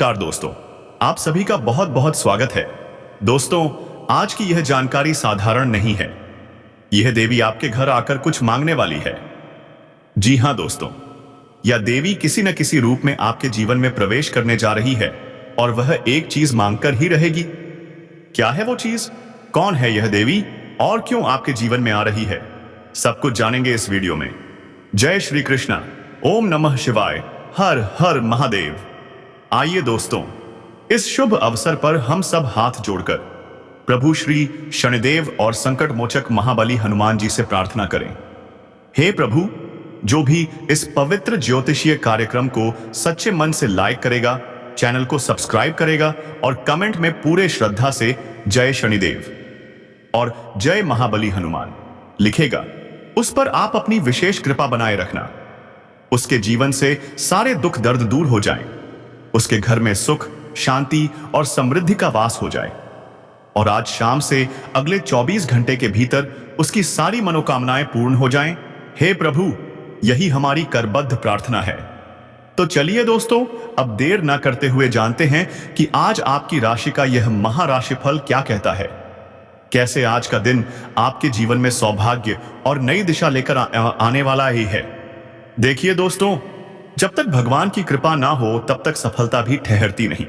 नमस्कार दोस्तों, आप सभी का बहुत बहुत स्वागत है। दोस्तों, आज की यह जानकारी साधारण नहीं है। यह देवी आपके घर आकर कुछ मांगने वाली है। जी हां दोस्तों, यह देवी किसी न किसी रूप में आपके जीवन में प्रवेश करने जा रही है और वह एक चीज मांगकर ही रहेगी। क्या है वो चीज? कौन है यह देवी और क्यों आपके जीवन में आ रही है? सब कुछ जानेंगे इस वीडियो में। जय श्री कृष्णा, ओम नमः शिवाय, हर हर महादेव। आइए दोस्तों, इस शुभ अवसर पर हम सब हाथ जोड़कर प्रभु श्री शनिदेव और संकट मोचक महाबली हनुमान जी से प्रार्थना करें। हे प्रभु, जो भी इस पवित्र ज्योतिषीय कार्यक्रम को सच्चे मन से लाइक करेगा, चैनल को सब्सक्राइब करेगा और कमेंट में पूरे श्रद्धा से जय शनिदेव और जय महाबली हनुमान लिखेगा, उस पर आप अपनी विशेष कृपा बनाए रखना। उसके जीवन से सारे दुख दर्द दूर हो जाएं, उसके घर में सुख, शांति और समृद्धि का वास हो जाए और आज शाम से अगले 24 घंटे के भीतर उसकी सारी मनोकामनाएं पूर्ण हो जाएं। हे प्रभु, यही हमारी करबद्ध प्रार्थना है। तो चलिए दोस्तों, अब देर ना करते हुए जानते हैं कि आज आपकी राशि का यह महाराशिफल क्या कहता है। कैसे आज का दिन आपके जीवन में सौभाग्य और नई दिशा लेकर आने वाला ही है। देखिए दोस्तों, जब तक भगवान की कृपा ना हो तब तक सफलता भी ठहरती नहीं।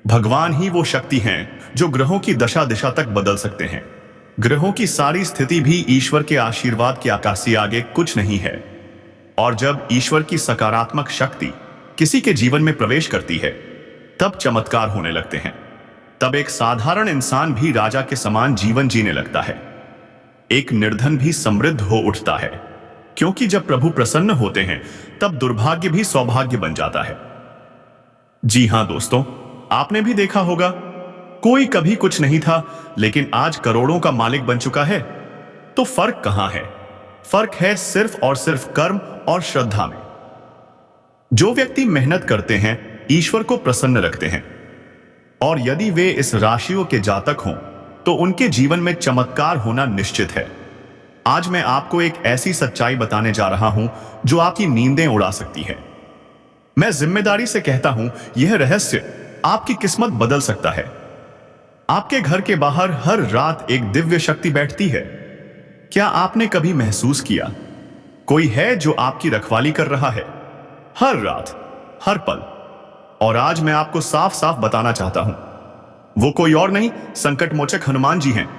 भगवान ही वो शक्ति हैं जो ग्रहों की दशा दिशा तक बदल सकते हैं। ग्रहों की सारी स्थिति भी ईश्वर के आशीर्वाद की आकाशी आगे कुछ नहीं है। और जब ईश्वर की सकारात्मक शक्ति किसी के जीवन में प्रवेश करती है, तब चमत्कार होने लगते हैं। तब एक साधारण इंसान भी राजा के समान जीवन जीने लगता है। एक निर्धन भी समृद्ध हो उठता है, क्योंकि जब प्रभु प्रसन्न होते हैं तब दुर्भाग्य भी सौभाग्य बन जाता है। जी हां दोस्तों, आपने भी देखा होगा, कोई कभी कुछ नहीं था लेकिन आज करोड़ों का मालिक बन चुका है। तो फर्क कहां है? फर्क है सिर्फ और सिर्फ कर्म और श्रद्धा में। जो व्यक्ति मेहनत करते हैं, ईश्वर को प्रसन्न रखते हैं, और यदि वे इस राशियों के जातक हों तो उनके जीवन में चमत्कार होना निश्चित है। आज मैं आपको एक ऐसी सच्चाई बताने जा रहा हूं जो आपकी नींदें उड़ा सकती है। मैं जिम्मेदारी से कहता हूं, यह रहस्य आपकी किस्मत बदल सकता है। आपके घर के बाहर हर रात एक दिव्य शक्ति बैठती है। क्या आपने कभी महसूस किया, कोई है जो आपकी रखवाली कर रहा है हर रात, हर पल? और आज मैं आपको साफ साफ बताना चाहता हूं, वो कोई और नहीं, संकट मोचक हनुमान जी हैं।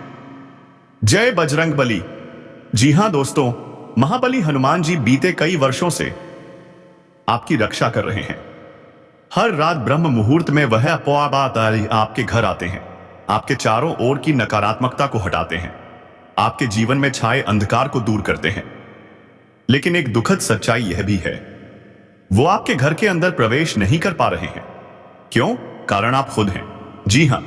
जय बजरंग बली। जी हां दोस्तों, महाबली हनुमान जी बीते कई वर्षों से आपकी रक्षा कर रहे हैं। हर रात ब्रह्म मुहूर्त में वह आपके घर आते हैं, आपके चारों ओर की नकारात्मकता को हटाते हैं, आपके जीवन में छाए अंधकार को दूर करते हैं। लेकिन एक दुखद सच्चाई यह भी है, वो आपके घर के अंदर प्रवेश नहीं कर पा रहे हैं। क्यों? कारण आप खुद हैं। जी हां,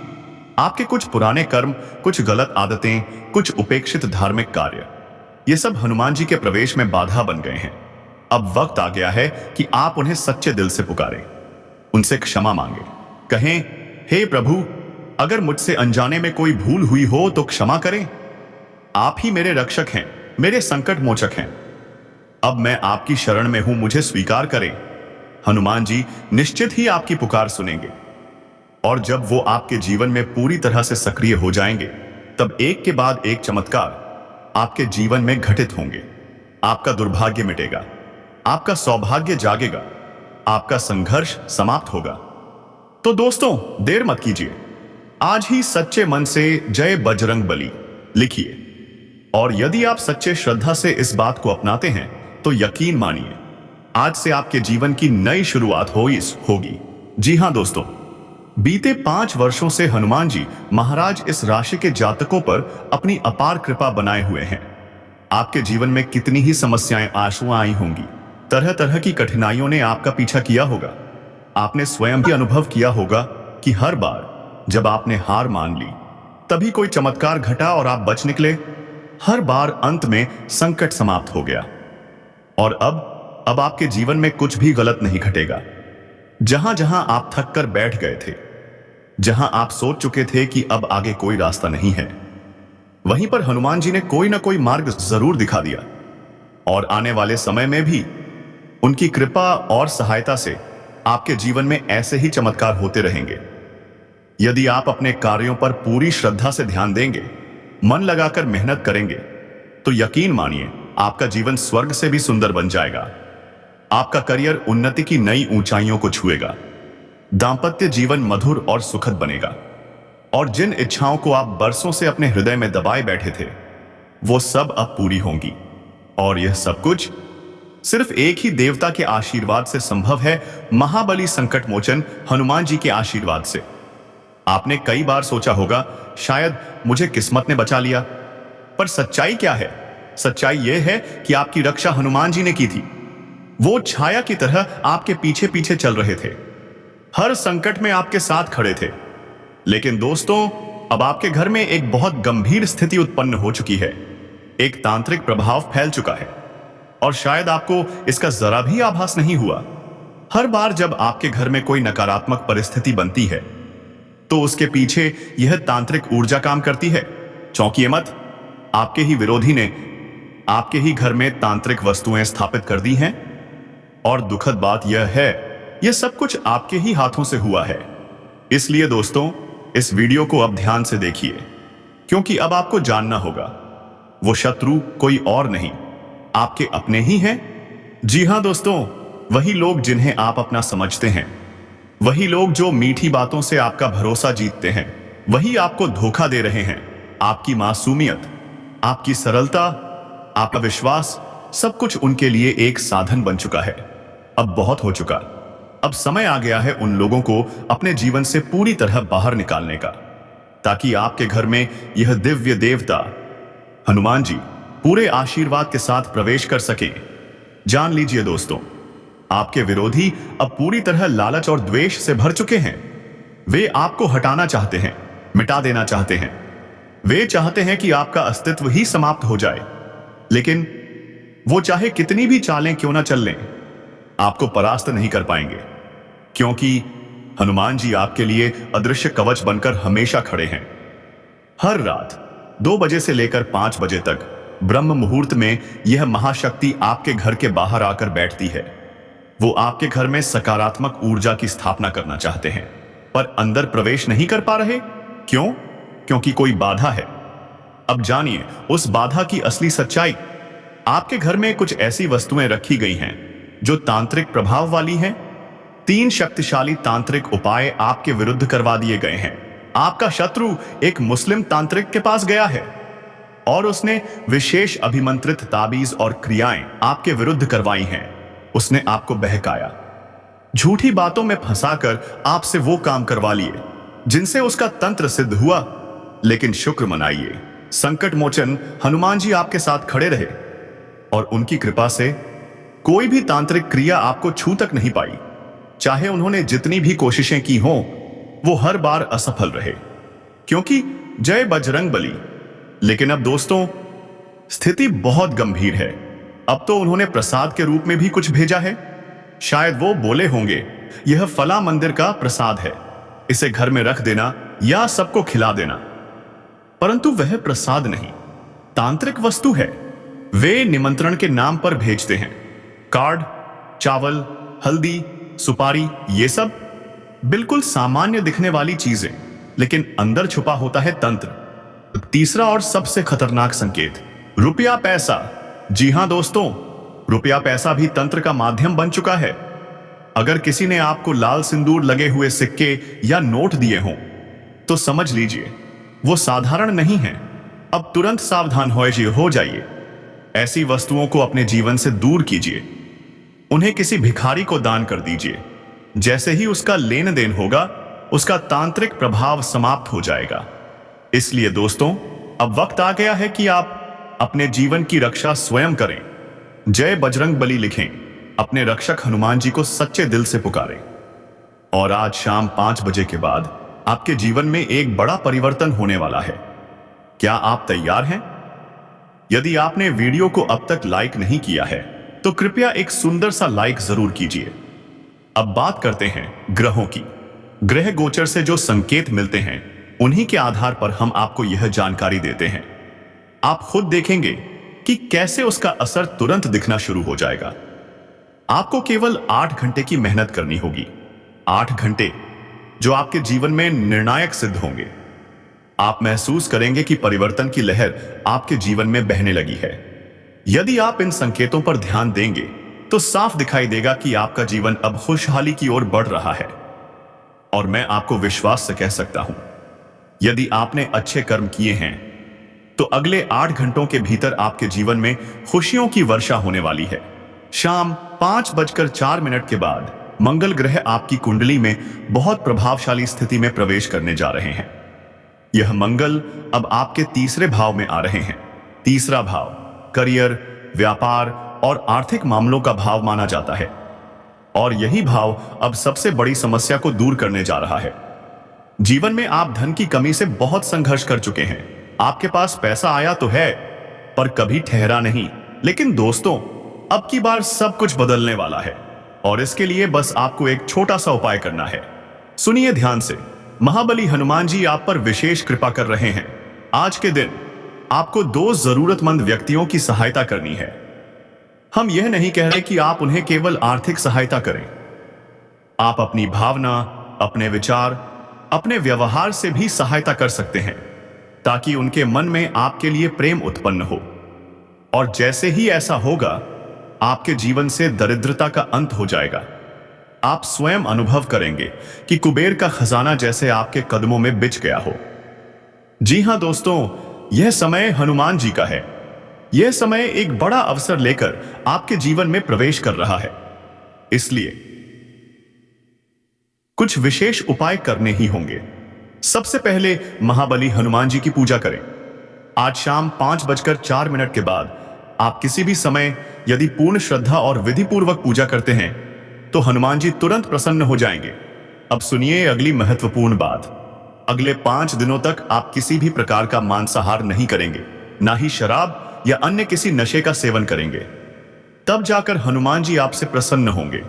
आपके कुछ पुराने कर्म, कुछ गलत आदतें, कुछ उपेक्षित धार्मिक कार्य, ये सब हनुमान जी के प्रवेश में बाधा बन गए हैं। अब वक्त आ गया है कि आप उन्हें सच्चे दिल से पुकारें, उनसे क्षमा मांगे, कहें, हे प्रभु, अगर मुझसे अनजाने में कोई भूल हुई हो तो क्षमा करें। आप ही मेरे रक्षक हैं, मेरे संकट मोचक हैं। अब मैं आपकी शरण में हूं, मुझे स्वीकार करें। हनुमान जी निश्चित ही आपकी पुकार सुनेंगे, और जब वो आपके जीवन में पूरी तरह से सक्रिय हो जाएंगे, तब एक के बाद एक चमत्कार आपके जीवन में घटित होंगे। आपका दुर्भाग्य मिटेगा, आपका सौभाग्य जागेगा, आपका संघर्ष समाप्त होगा। तो दोस्तों, देर मत कीजिए, आज ही सच्चे मन से जय बजरंग बली लिखिए। और यदि आप सच्चे श्रद्धा से इस बात को अपनाते हैं तो यकीन मानिए, आज से आपके जीवन की नई शुरुआत होगी। जी हां दोस्तों, बीते 5 वर्षों से हनुमान जी महाराज इस राशि के जातकों पर अपनी अपार कृपा बनाए हुए हैं। आपके जीवन में कितनी ही समस्याएं आई होंगी, तरह तरह की कठिनाइयों ने आपका पीछा किया होगा। आपने स्वयं भी अनुभव किया होगा कि हर बार जब आपने हार मान ली, तभी कोई चमत्कार घटा और आप बच निकले। हर बार अंत में संकट समाप्त हो गया। और अब आपके जीवन में कुछ भी गलत नहीं घटेगा। जहां जहां आप थक कर बैठ गए थे, जहां आप सोच चुके थे कि अब आगे कोई रास्ता नहीं है, वहीं पर हनुमान जी ने कोई ना कोई मार्ग जरूर दिखा दिया। और आने वाले समय में भी उनकी कृपा और सहायता से आपके जीवन में ऐसे ही चमत्कार होते रहेंगे। यदि आप अपने कार्यों पर पूरी श्रद्धा से ध्यान देंगे, मन लगाकर मेहनत करेंगे, तो यकीन मानिए आपका जीवन स्वर्ग से भी सुंदर बन जाएगा। आपका करियर उन्नति की नई ऊंचाइयों को छुएगा। दांपत्य जीवन मधुर और सुखद बनेगा। और जिन इच्छाओं को आप बरसों से अपने हृदय में दबाए बैठे थे, वो सब अब पूरी होंगी। और यह सब कुछ सिर्फ एक ही देवता के आशीर्वाद से संभव है, महाबली संकट मोचन हनुमान जी के आशीर्वाद से। आपने कई बार सोचा होगा, शायद मुझे किस्मत ने बचा लिया, पर सच्चाई क्या है? सच्चाई यह है कि आपकी रक्षा हनुमान जी ने की थी। वो छाया की तरह आपके पीछे पीछे चल रहे थे, हर संकट में आपके साथ खड़े थे। लेकिन दोस्तों, अब आपके घर में एक बहुत गंभीर स्थिति उत्पन्न हो चुकी है। एक तांत्रिक प्रभाव फैल चुका है और शायद आपको इसका जरा भी आभास नहीं हुआ। हर बार जब आपके घर में कोई नकारात्मक परिस्थिति बनती है, तो उसके पीछे यह तांत्रिक ऊर्जा काम करती है। चौंकिए मत, आपके ही विरोधी ने आपके ही घर में तांत्रिक वस्तुएं स्थापित कर दी हैं। और दुखद बात यह है, यह सब कुछ आपके ही हाथों से हुआ है। इसलिए दोस्तों, इस वीडियो को अब ध्यान से देखिए, क्योंकि अब आपको जानना होगा, वो शत्रु कोई और नहीं, आपके अपने ही हैं। जी हां दोस्तों, वही लोग जिन्हें आप अपना समझते हैं, वही लोग जो मीठी बातों से आपका भरोसा जीतते हैं, वही आपको धोखा दे रहे हैं। आपकी मासूमियत, आपकी सरलता, आपका विश्वास, सब कुछ उनके लिए एक साधन बन चुका है। अब बहुत हो चुका। अब समय आ गया है उन लोगों को अपने जीवन से पूरी तरह बाहर निकालने का, ताकि आपके घर में यह दिव्य देवता हनुमान जी पूरे आशीर्वाद के साथ प्रवेश कर सके। जान लीजिए दोस्तों, आपके विरोधी अब पूरी तरह लालच और द्वेष से भर चुके हैं। वे आपको हटाना चाहते हैं, मिटा देना चाहते हैं। वे चाहते हैं कि आपका अस्तित्व ही समाप्त हो जाए। लेकिन वो चाहे कितनी भी चालें क्यों ना चल लें, आपको परास्त नहीं कर पाएंगे, क्योंकि हनुमान जी आपके लिए अदृश्य कवच बनकर हमेशा खड़े हैं। हर रात 2 बजे से लेकर 5 बजे तक ब्रह्म मुहूर्त में यह महाशक्ति आपके घर के बाहर आकर बैठती है। वो आपके घर में सकारात्मक ऊर्जा की स्थापना करना चाहते हैं, पर अंदर प्रवेश नहीं कर पा रहे। क्यों? क्योंकि कोई बाधा है। अब जानिए उस बाधा की असली सच्चाई। आपके घर में कुछ ऐसी वस्तुएं रखी गई हैं जो तांत्रिक प्रभाव वाली हैं। 3 शक्तिशाली तांत्रिक उपाय आपके विरुद्ध करवा दिए गए हैं। आपका शत्रु एक मुस्लिम तांत्रिक के पास गया है और उसने विशेष अभिमंत्रित ताबीज और क्रियाएं आपके विरुद्ध करवाई हैं। उसने आपको बहकाया, झूठी बातों में फंसाकर आपसे वो काम करवा लिए जिनसे उसका तंत्र सिद्ध हुआ। लेकिन शुक्र मनाइए, संकट मोचन हनुमान जी आपके साथ खड़े रहे और उनकी कृपा से कोई भी तांत्रिक क्रिया आपको छू तक नहीं पाई। चाहे उन्होंने जितनी भी कोशिशें की हों, वो हर बार असफल रहे, क्योंकि जय बजरंग बली। लेकिन अब दोस्तों, स्थिति बहुत गंभीर है। अब तो उन्होंने प्रसाद के रूप में भी कुछ भेजा है। शायद वो बोले होंगे, यह फला मंदिर का प्रसाद है, इसे घर में रख देना या सबको खिला देना। परंतु वह प्रसाद नहीं, तांत्रिक वस्तु है। वे निमंत्रण के नाम पर भेजते हैं कार्ड, चावल, हल्दी, सुपारी, ये सब बिल्कुल सामान्य दिखने वाली चीजें, लेकिन अंदर छुपा होता है तंत्र। तीसरा और सबसे खतरनाक संकेत, रुपया पैसा। जी हां दोस्तों, रुपया पैसा भी तंत्र का माध्यम बन चुका है। अगर किसी ने आपको लाल सिंदूर लगे हुए सिक्के या नोट दिए हों, तो समझ लीजिए वो साधारण नहीं है। अब तुरंत सावधान हो जाइए। ऐसी वस्तुओं को अपने जीवन से दूर कीजिए। उन्हें किसी भिखारी को दान कर दीजिए। जैसे ही उसका लेन देन होगा, उसका तांत्रिक प्रभाव समाप्त हो जाएगा। इसलिए दोस्तों, अब वक्त आ गया है कि आप अपने जीवन की रक्षा स्वयं करें। जय बजरंग बली लिखें, अपने रक्षक हनुमान जी को सच्चे दिल से पुकारें। और आज शाम 5 बजे के बाद आपके जीवन में एक बड़ा परिवर्तन होने वाला है। क्या आप तैयार हैं? यदि आपने वीडियो को अब तक लाइक नहीं किया है, तो कृपया एक सुंदर सा लाइक जरूर कीजिए। अब बात करते हैं ग्रहों की। ग्रह गोचर से जो संकेत मिलते हैं, उन्हीं के आधार पर हम आपको यह जानकारी देते हैं। आप खुद देखेंगे कि कैसे उसका असर तुरंत दिखना शुरू हो जाएगा। आपको केवल 8 घंटे की मेहनत करनी होगी। 8 घंटे जो आपके जीवन में निर्णायक सिद्ध होंगे। आप महसूस करेंगे कि परिवर्तन की लहर आपके जीवन में बहने लगी है। यदि आप इन संकेतों पर ध्यान देंगे तो साफ दिखाई देगा कि आपका जीवन अब खुशहाली की ओर बढ़ रहा है। और मैं आपको विश्वास से कह सकता हूं, यदि आपने अच्छे कर्म किए हैं तो अगले 8 घंटों के भीतर आपके जीवन में खुशियों की वर्षा होने वाली है। शाम 5:04 के बाद मंगल ग्रह आपकी कुंडली में बहुत प्रभावशाली स्थिति में प्रवेश करने जा रहे हैं। यह मंगल अब आपके तीसरे भाव में आ रहे हैं। तीसरा भाव करियर, व्यापार और आर्थिक मामलों का भाव माना जाता है, और यही भाव अब सबसे बड़ी समस्या को दूर करने जा रहा है। जीवन में आप धन की कमी से बहुत संघर्ष कर चुके हैं। आपके पास पैसा आया तो है, पर कभी ठहरा नहीं। लेकिन दोस्तों, अब की बार सब कुछ बदलने वाला है, और इसके लिए बस आपको एक छोटा सा उपाय करना है। सुनिए ध्यान से। महाबली हनुमान जी आप पर विशेष कृपा कर रहे हैं। आज के दिन आपको 2 जरूरतमंद व्यक्तियों की सहायता करनी है। हम यह नहीं कह रहे कि आप उन्हें केवल आर्थिक सहायता करें। आप अपनी भावना, अपने विचार, अपने व्यवहार से भी सहायता कर सकते हैं, ताकि उनके मन में आपके लिए प्रेम उत्पन्न हो। और जैसे ही ऐसा होगा, आपके जीवन से दरिद्रता का अंत हो जाएगा। आप स्वयं अनुभव करेंगे कि कुबेर का खजाना जैसे आपके कदमों में बिछ गया हो। जी हां दोस्तों, यह समय हनुमान जी का है। यह समय एक बड़ा अवसर लेकर आपके जीवन में प्रवेश कर रहा है। इसलिए कुछ विशेष उपाय करने ही होंगे। सबसे पहले महाबली हनुमान जी की पूजा करें। आज शाम 5:04 के बाद आप किसी भी समय यदि पूर्ण श्रद्धा और विधि पूर्वक पूजा करते हैं तो हनुमान जी तुरंत प्रसन्न हो जाएंगे। अब सुनिए अगली महत्वपूर्ण बात। अगले 5 दिनों तक आप किसी भी प्रकार का मांसाहार नहीं करेंगे, ना ही शराब या अन्य किसी नशे का सेवन करेंगे। तब जाकर हनुमान जी आपसे प्रसन्न होंगे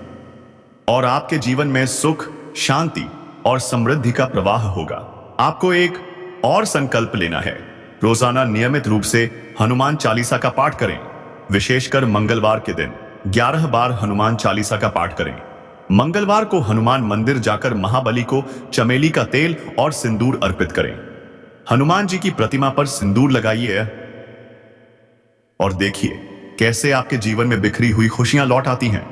और आपके जीवन में सुख, शांति और समृद्धि का प्रवाह होगा। आपको एक और संकल्प लेना है। रोजाना नियमित रूप से हनुमान चालीसा का पाठ करें। विशेषकर मंगलवार के दिन 11 बार हनुमान चालीसा का पाठ करें। मंगलवार को हनुमान मंदिर जाकर महाबली को चमेली का तेल और सिंदूर अर्पित करें। हनुमान जी की प्रतिमा पर सिंदूर लगाइए और देखिए कैसे आपके जीवन में बिखरी हुई खुशियां लौट आती हैं।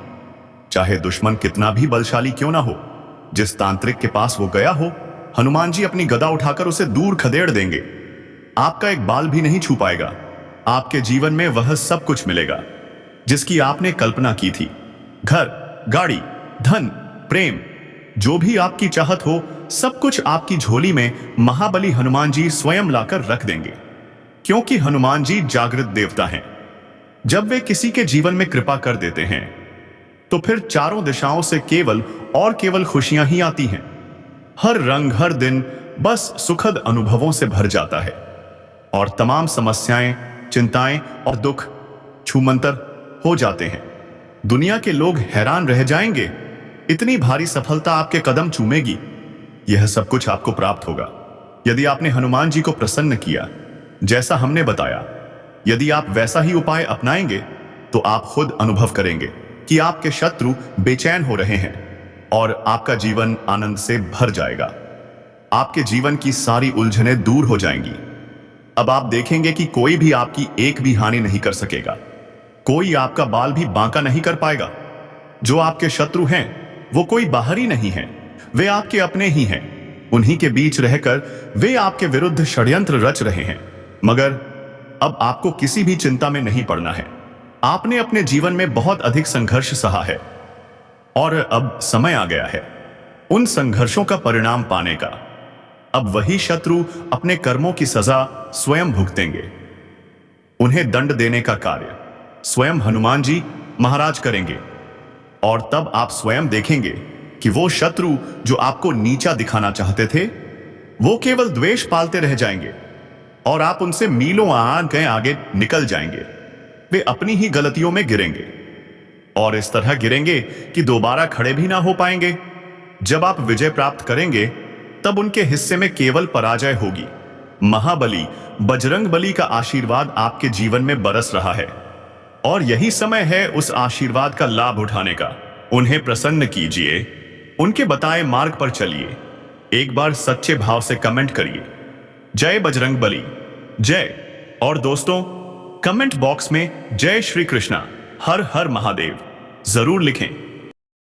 चाहे दुश्मन कितना भी बलशाली क्यों ना हो, जिस तांत्रिक के पास वो गया हो, हनुमान जी अपनी गदा उठाकर उसे दूर खदेड़ देंगे। आपका एक बाल भी नहीं छू पाएगा। आपके जीवन में वह सब कुछ मिलेगा जिसकी आपने कल्पना की थी। घर, गाड़ी, धन, प्रेम, जो भी आपकी चाहत हो, सब कुछ आपकी झोली में महाबली हनुमान जी स्वयं लाकर रख देंगे। क्योंकि हनुमान जी जागृत देवता हैं। जब वे किसी के जीवन में कृपा कर देते हैं तो फिर चारों दिशाओं से केवल और केवल खुशियां ही आती हैं। हर रंग, हर दिन बस सुखद अनुभवों से भर जाता है और तमाम समस्याएं, चिंताएं और दुख छूमंतर हो जाते हैं। दुनिया के लोग हैरान रह जाएंगे, इतनी भारी सफलता आपके कदम चूमेगी। यह सब कुछ आपको प्राप्त होगा यदि आपने हनुमान जी को प्रसन्न किया, जैसा हमने बताया। यदि आप वैसा ही उपाय अपनाएंगे तो आप खुद अनुभव करेंगे कि आपके शत्रु बेचैन हो रहे हैं और आपका जीवन आनंद से भर जाएगा। आपके जीवन की सारी उलझनें दूर हो जाएंगी। अब आप देखेंगे कि कोई भी आपकी एक भी हानि नहीं कर सकेगा। कोई आपका बाल भी बांका नहीं कर पाएगा। जो आपके शत्रु हैं वो कोई बाहरी नहीं है, वे आपके अपने ही हैं। उन्हीं के बीच रहकर वे आपके विरुद्ध षड्यंत्र रच रहे हैं। मगर अब आपको किसी भी चिंता में नहीं पड़ना है। आपने अपने जीवन में बहुत अधिक संघर्ष सहा है और अब समय आ गया है उन संघर्षों का परिणाम पाने का। अब वही शत्रु अपने कर्मों की सजा स्वयं भुगतेंगे। उन्हें दंड देने का कार्य स्वयं हनुमान जी महाराज करेंगे और तब आप स्वयं देखेंगे कि वो शत्रु जो आपको नीचा दिखाना चाहते थे, वो केवल द्वेष पालते रह जाएंगे और आप उनसे मीलों आगे निकल जाएंगे। वे अपनी ही गलतियों में गिरेंगे और इस तरह गिरेंगे कि दोबारा खड़े भी ना हो पाएंगे। जब आप विजय प्राप्त करेंगे तब उनके हिस्से में केवल पराजय होगी। महाबली बजरंग बली का आशीर्वाद आपके जीवन में बरस रहा है। और यही समय है उस आशीर्वाद का लाभ उठाने का। उन्हें प्रसन्न कीजिए, उनके बताए मार्ग पर चलिए। एक बार सच्चे भाव से कमेंट करिए, जय बजरंग बली, जय। और दोस्तों, कमेंट बॉक्स में जय श्री कृष्णा, हर हर महादेव जरूर लिखें।